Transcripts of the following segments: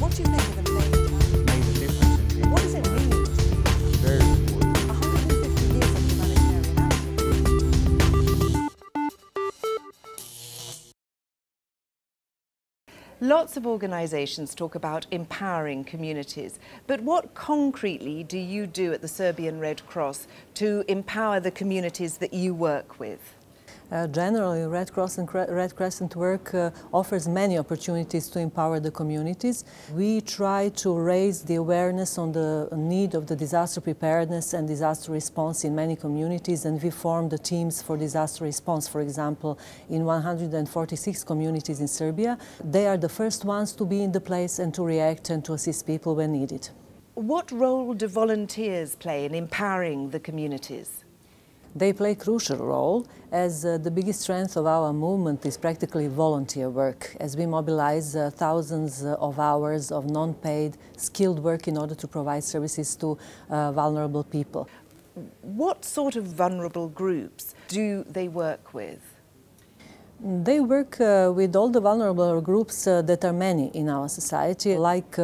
What do you think of the main Made a difference in people's What does it lives. mean? Very important. 150 years of humanitarian action. Lots of organisations talk about empowering communities, but what concretely do you do at the Serbian Red Cross to empower the communities that you work with? Generally, Red Cross and Red Crescent work offers many opportunities to empower the communities. We try to raise the awareness on the need of the disaster preparedness and disaster response in many communities, and we form the teams for disaster response, for example, in 146 communities in Serbia. They are the first ones to be in the place and to react and to assist people when needed. What role do volunteers play in empowering the communities? They play a crucial role, as the biggest strength of our movement is practically volunteer work, as we mobilize thousands of hours of non-paid, skilled work in order to provide services to vulnerable people. What sort of vulnerable groups do they work with? They work with all the vulnerable groups that are many in our society, like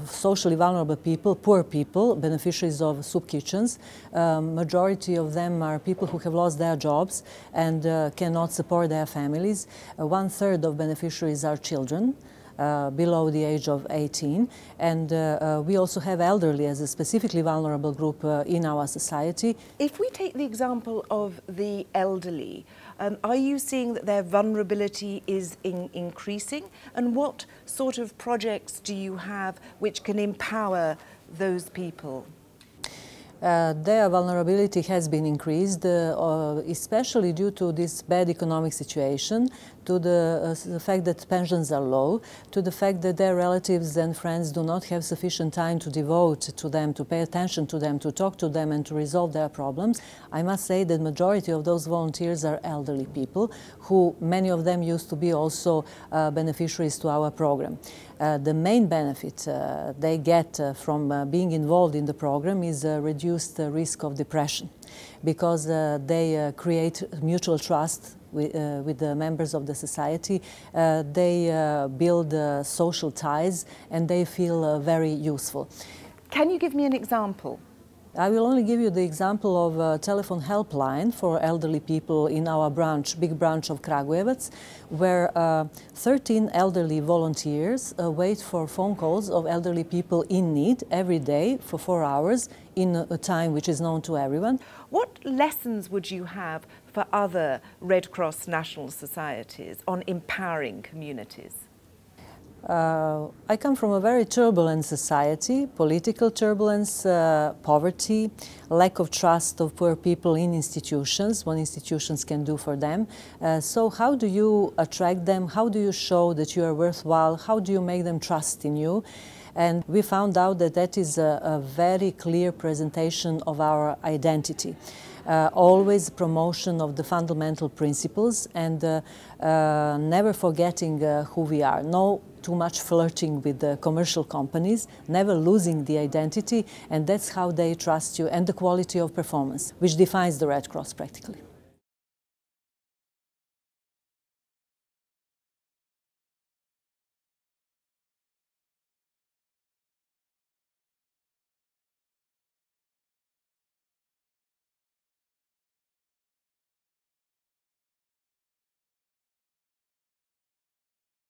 socially vulnerable people, poor people, beneficiaries of soup kitchens. Majority of them are people who have lost their jobs and cannot support their families. 1/3 of beneficiaries are children below the age of 18. And we also have elderly as a specifically vulnerable group in our society. If we take the example of the elderly, are you seeing that their vulnerability is increasing? And what sort of projects do you have which can empower those people? Their vulnerability has been increased, especially due to this bad economic situation, to the fact that pensions are low, to the fact that their relatives and friends do not have sufficient time to devote to them, to pay attention to them, to talk to them and to resolve their problems. I must say that majority of those volunteers are elderly people, who many of them used to be also beneficiaries to our program. The main benefit they get from being involved in the program is reduced risk of depression, because they create mutual trust with the members of the society. They build social ties and they feel very useful. Can you give me an example? I will only give you the example of a telephone helpline for elderly people in our branch, big branch of Kragujevac, where 13 elderly volunteers wait for phone calls of elderly people in need every day for 4 hours in a time which is known to everyone. What lessons would you have for other Red Cross national societies on empowering communities? I come from a very turbulent society, political turbulence, poverty, lack of trust of poor people in institutions, what institutions can do for them. So how do you attract them? How do you show that you are worthwhile? How do you make them trust in you? And we found out that that is a very clear presentation of our identity. Always promotion of the fundamental principles and never forgetting who we are. No too much flirting with the commercial companies, never losing the identity, and that's how they trust you, and the quality of performance, which defines the Red Cross practically.